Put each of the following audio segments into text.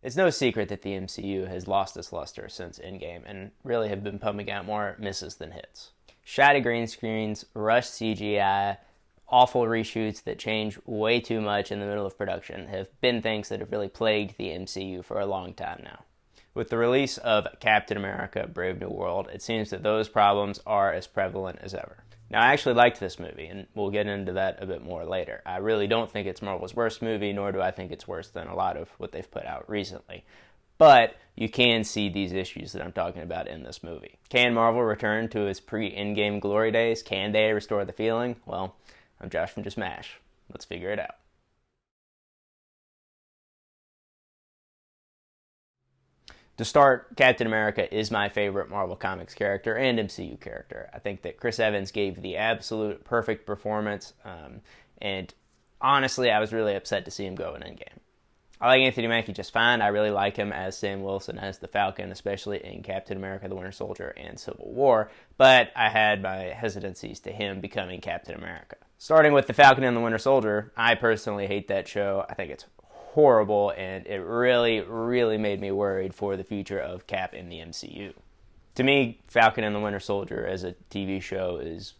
It's no secret that the MCU has lost its luster since Endgame and really have been pumping out more misses than hits. Shoddy green screens, rushed CGI, awful reshoots that change way too much in the middle of production have been things that have really plagued the MCU for a long time now. With the release of Captain America: Brave New World, it seems that those problems are as prevalent as ever. Now, I actually liked this movie, and we'll get into that a bit more later. I really don't think it's Marvel's worst movie, nor do I think it's worse than a lot of what they've put out recently. But you can see these issues that I'm talking about in this movie. Can Marvel return to its pre-Endgame glory days? Can they restore the feeling? Well, I'm Josh from Just MASH. Let's figure it out. To start, Captain America is my favorite Marvel Comics character and MCU character. I think that Chris Evans gave the absolute perfect performance, and honestly, I was really upset to see him go in Endgame. I like Anthony Mackie just fine. I really like him as Sam Wilson, as the Falcon, especially in Captain America: The Winter Soldier and Civil War, but I had my hesitancies to him becoming Captain America. Starting with the Falcon and the Winter Soldier, I personally hate that show. I think it's horrible, and it really made me worried for the future of Cap in the MCU. To me, Falcon and the Winter Soldier as a TV show is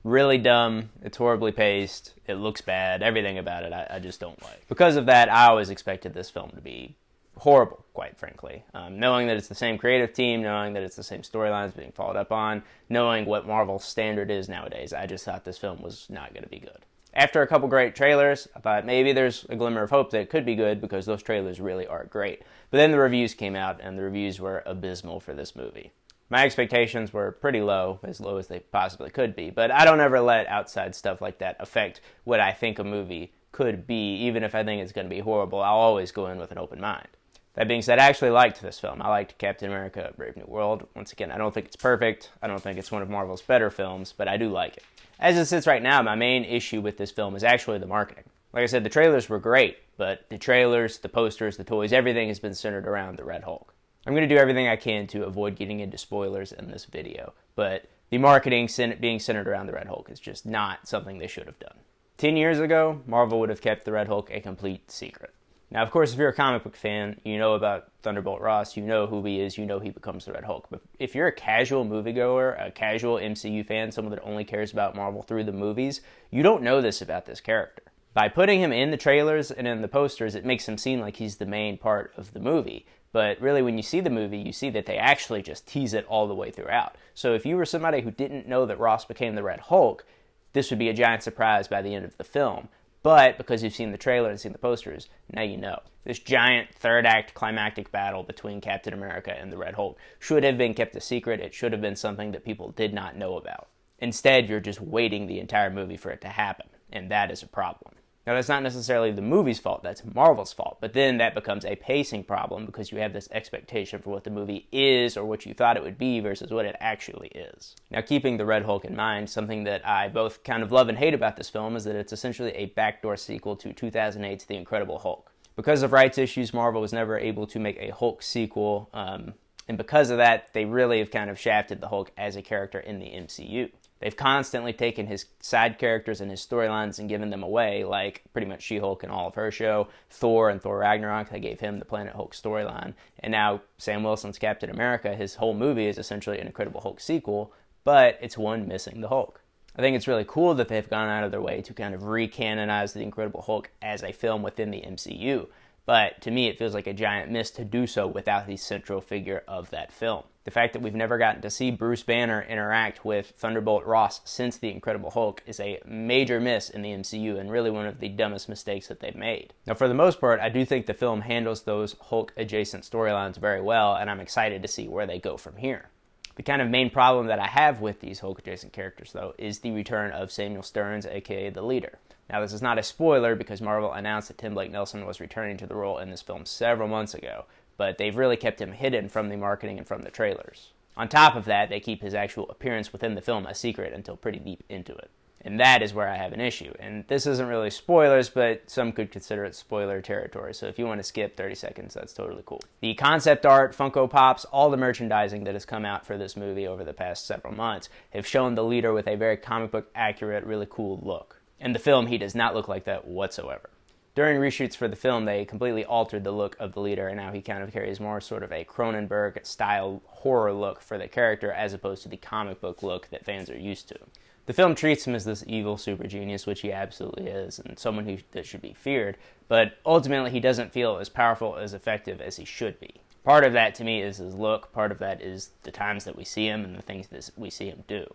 really dumb, it's horribly paced, it looks bad, everything about it I just don't like. Because of that, I always expected this film to be horrible, quite frankly. Knowing that it's the same creative team, knowing that it's the same storylines being followed up on, knowing what Marvel's standard is nowadays, I just thought this film was not going to be good. After a couple great trailers, I thought maybe there's a glimmer of hope that it could be good because those trailers really are great. But then the reviews came out, and the reviews were abysmal for this movie. My expectations were pretty low as they possibly could be, but I don't ever let outside stuff like that affect what I think a movie could be. Even if I think it's going to be horrible, I'll always go in with an open mind. That being said, I actually liked this film. I liked Captain America: Brave New World. Once again, I don't think it's perfect. I don't think it's one of Marvel's better films, but I do like it. As it sits right now, my main issue with this film is actually the marketing. Like I said, the trailers were great, but the trailers, the posters, the toys, everything has been centered around the Red Hulk. I'm going to do everything I can to avoid getting into spoilers in this video, but the marketing being centered around the Red Hulk is just not something they should have done. 10 years ago, Marvel would have kept the Red Hulk a complete secret. Now, of course, if you're a comic book fan, you know about Thunderbolt Ross, you know who he is, you know he becomes the Red Hulk. But if you're a casual moviegoer, a casual MCU fan, someone that only cares about Marvel through the movies, you don't know this about this character. By putting him in the trailers and in the posters, it makes him seem like he's the main part of the movie. But really, when you see the movie, you see that they actually just tease it all the way throughout. So if you were somebody who didn't know that Ross became the Red Hulk, this would be a giant surprise by the end of the film. But because you've seen the trailer and seen the posters, now you know. This giant third-act climactic battle between Captain America and the Red Hulk should have been kept a secret. It should have been something that people did not know about. Instead, you're just waiting the entire movie for it to happen, and that is a problem. Now, that's not necessarily the movie's fault, that's Marvel's fault, but then that becomes a pacing problem because you have this expectation for what the movie is or what you thought it would be versus what it actually is. Now, keeping the Red Hulk in mind, something that I both kind of love and hate about this film is that it's essentially a backdoor sequel to 2008's The Incredible Hulk. Because of rights issues, Marvel was never able to make a Hulk sequel, and because of that, they really have kind of shafted the Hulk as a character in the MCU. They've constantly taken his side characters and his storylines and given them away, like pretty much She-Hulk and all of her show, Thor and Thor Ragnarok, they gave him the Planet Hulk storyline, and now Sam Wilson's Captain America, his whole movie is essentially an Incredible Hulk sequel, but it's one missing the Hulk. I think it's really cool that they've gone out of their way to kind of recanonize the Incredible Hulk as a film within the MCU, but to me it feels like a giant miss to do so without the central figure of that film. The fact that we've never gotten to see Bruce Banner interact with Thunderbolt Ross since The Incredible Hulk is a major miss in the MCU and really one of the dumbest mistakes that they've made. Now, for the most part, I do think the film handles those Hulk-adjacent storylines very well, and I'm excited to see where they go from here. The kind of main problem that I have with these Hulk-adjacent characters, though, is the return of Samuel Stearns, aka the Leader. Now, this is not a spoiler because Marvel announced that Tim Blake Nelson was returning to the role in this film several months ago, but they've really kept him hidden from the marketing and from the trailers. On top of that, they keep his actual appearance within the film a secret until pretty deep into it. And that is where I have an issue. And this isn't really spoilers, but some could consider it spoiler territory. So if you want to skip 30 seconds, that's totally cool. The concept art, Funko Pops, all the merchandising that has come out for this movie over the past several months have shown the Leader with a very comic book accurate, really cool look. In the film, he does not look like that whatsoever. During reshoots for the film, they completely altered the look of the leader, and now he kind of carries more sort of a Cronenberg-style horror look for the character as opposed to the comic book look that fans are used to. The film treats him as this evil super genius, which he absolutely is, and someone that should be feared, but ultimately he doesn't feel as powerful, as effective as he should be. Part of that, to me, is his look. Part of that is the times that we see him and the things that we see him do.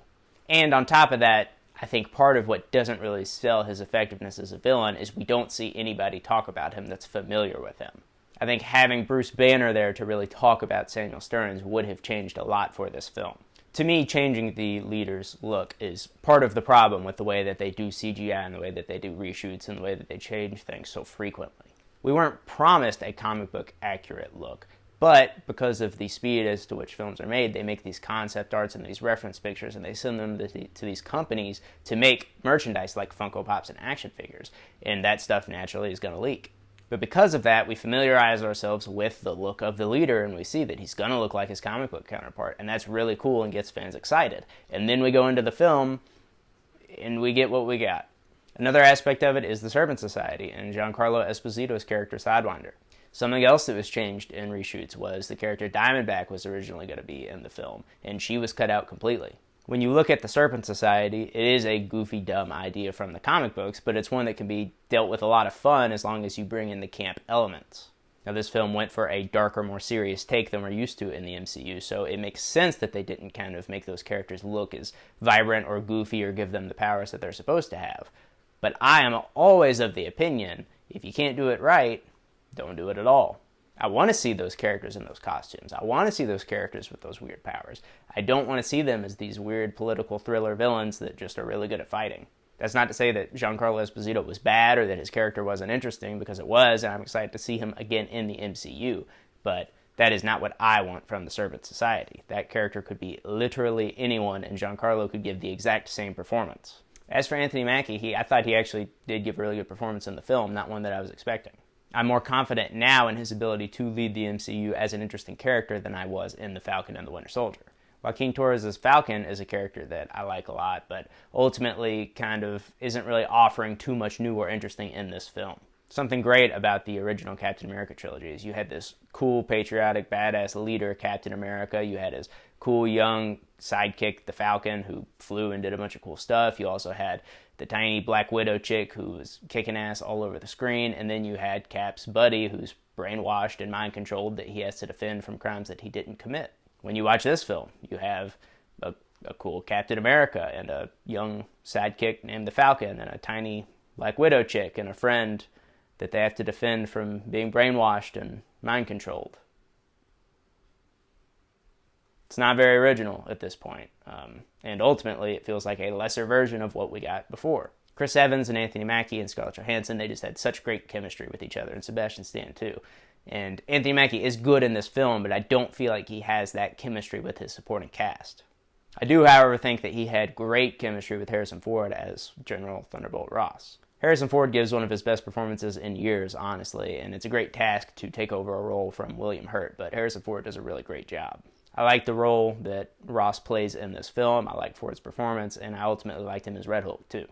And on top of that, I think part of what doesn't really sell his effectiveness as a villain is we don't see anybody talk about him that's familiar with him. I think having Bruce Banner there to really talk about Samuel Stearns would have changed a lot for this film. To me, changing the leader's look is part of the problem with the way that they do CGI and the way that they do reshoots and the way that they change things so frequently. We weren't promised a comic book accurate look, but because of the speed as to which films are made, they make these concept arts and these reference pictures, and they send them to these companies to make merchandise like Funko Pops and action figures, and that stuff naturally is going to leak. But because of that, we familiarize ourselves with the look of the leader, and we see that he's going to look like his comic book counterpart, and that's really cool and gets fans excited. And then we go into the film, and we get what we got. Another aspect of it is the Serpent Society and Giancarlo Esposito's character Sidewinder. Something else that was changed in reshoots was the character Diamondback was originally going to be in the film, and she was cut out completely. When you look at the Serpent Society, it is a goofy, dumb idea from the comic books, but it's one that can be dealt with a lot of fun as long as you bring in the camp elements. Now, this film went for a darker, more serious take than we're used to in the MCU, so it makes sense that they didn't kind of make those characters look as vibrant or goofy or give them the powers that they're supposed to have. But I am always of the opinion, if you can't do it right, don't do it at all. I want to see those characters in those costumes. I want to see those characters with those weird powers. I don't want to see them as these weird political thriller villains that just are really good at fighting. That's not to say that Giancarlo Esposito was bad or that his character wasn't interesting, because it was, and I'm excited to see him again in the MCU. But that is not what I want from the Serpent Society. That character could be literally anyone, and Giancarlo could give the exact same performance. As for Anthony Mackie, I thought he actually did give a really good performance in the film, not one that I was expecting. I'm more confident now in his ability to lead the MCU as an interesting character than I was in The Falcon and the Winter Soldier. Joaquin Torres' Falcon is a character that I like a lot, but ultimately kind of isn't really offering too much new or interesting in this film. Something great about the original Captain America trilogy is you had this cool, patriotic, badass leader, Captain America. You had his cool, young sidekick, the Falcon, who flew and did a bunch of cool stuff. You also had the tiny Black Widow chick who was kicking ass all over the screen. And then you had Cap's buddy, who's brainwashed and mind-controlled, that he has to defend from crimes that he didn't commit. When you watch this film, you have a cool Captain America and a young sidekick named the Falcon and a tiny Black Widow chick and a friend that they have to defend from being brainwashed and mind-controlled. It's not very original at this point, and ultimately it feels like a lesser version of what we got before. Chris Evans and Anthony Mackie and Scarlett Johansson, they just had such great chemistry with each other, and Sebastian Stan too. And Anthony Mackie is good in this film, but I don't feel like he has that chemistry with his supporting cast. I do, however, think that he had great chemistry with Harrison Ford as General Thunderbolt Ross. Harrison Ford gives one of his best performances in years, honestly, and it's a great task to take over a role from William Hurt, but Harrison Ford does a really great job. I like the role that Ross plays in this film, I like Ford's performance, and I ultimately liked him as Red Hulk, too.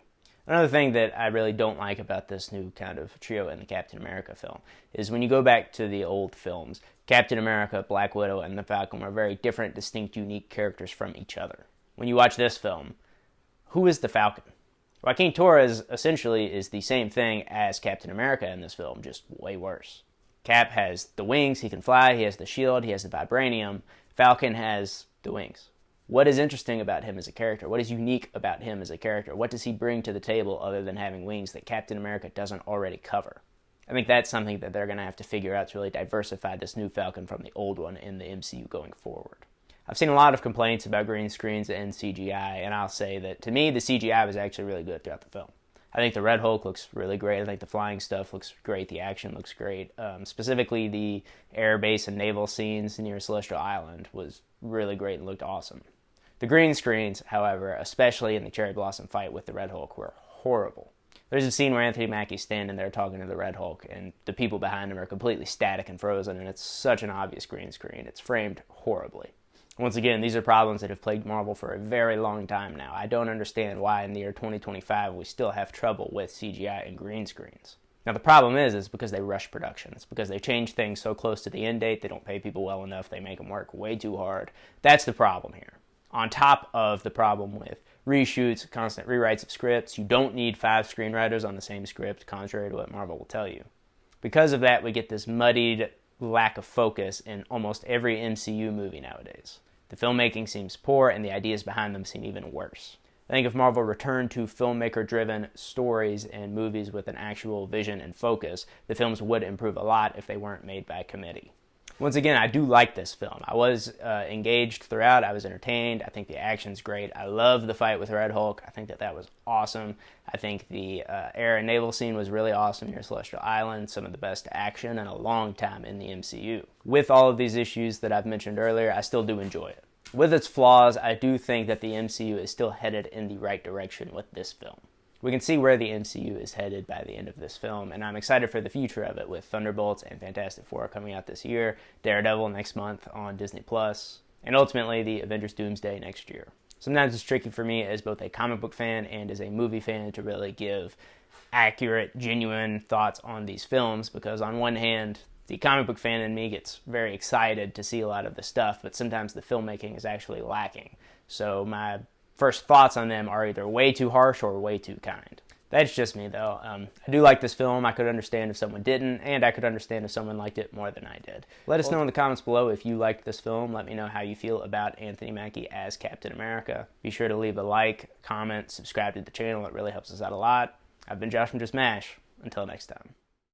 Another thing that I really don't like about this new kind of trio in the Captain America film is when you go back to the old films, Captain America, Black Widow, and the Falcon were very different, distinct, unique characters from each other. When you watch this film, who is the Falcon? Joaquin Torres essentially is the same thing as Captain America in this film, just way worse. Cap has the wings, he can fly, he has the shield, he has the vibranium. Falcon has the wings. What is interesting about him as a character? What is unique about him as a character? What does he bring to the table other than having wings that Captain America doesn't already cover? I think that's something that they're going to have to figure out to really diversify this new Falcon from the old one in the MCU going forward. I've seen a lot of complaints about green screens and CGI, and I'll say that to me, the CGI was actually really good throughout the film. I think the Red Hulk looks really great. I think the flying stuff looks great. The action looks great. Specifically, the air base and naval scenes near Celestial Island was really great and looked awesome. The green screens, however, especially in the Cherry Blossom fight with the Red Hulk, were horrible. There's a scene where Anthony Mackie's standing there talking to the Red Hulk, and the people behind him are completely static and frozen, and it's such an obvious green screen. It's framed horribly. Once again, these are problems that have plagued Marvel for a very long time now. I don't understand why in the year 2025 we still have trouble with CGI and green screens. Now, the problem is because they rush production. It's because they change things so close to the end date, they don't pay people well enough, they make them work way too hard. That's the problem here. On top of the problem with reshoots, constant rewrites of scripts, you don't need 5 screenwriters on the same script, contrary to what Marvel will tell you. Because of that, we get this muddied lack of focus in almost every MCU movie nowadays. The filmmaking seems poor, and the ideas behind them seem even worse. I think if Marvel returned to filmmaker-driven stories and movies with an actual vision and focus, the films would improve a lot if they weren't made by committee. Once again, I do like this film. I was engaged throughout. I was entertained. I think the action's great. I love the fight with Red Hulk. I think that was awesome. I think the air and naval scene was really awesome near Celestial Island. Some of the best action in a long time in the MCU. With all of these issues that I've mentioned earlier, I still do enjoy it. With its flaws, I do think that the MCU is still headed in the right direction with this film. We can see where the MCU is headed by the end of this film, and I'm excited for the future of it with Thunderbolts and Fantastic Four coming out this year, Daredevil next month on Disney+, and ultimately the Avengers Doomsday next year. Sometimes it's tricky for me as both a comic book fan and as a movie fan to really give accurate, genuine thoughts on these films, because on one hand, the comic book fan in me gets very excited to see a lot of the stuff, but sometimes the filmmaking is actually lacking. So my first thoughts on them are either way too harsh or way too kind. That's just me, though. I do like this film. I could understand if someone didn't, and I could understand if someone liked it more than I did. Let us know in the comments below if you liked this film. Let me know how you feel about Anthony Mackie as Captain America. Be sure to leave a like, comment, subscribe to the channel. It really helps us out a lot. I've been Josh from Just Mash. Until next time.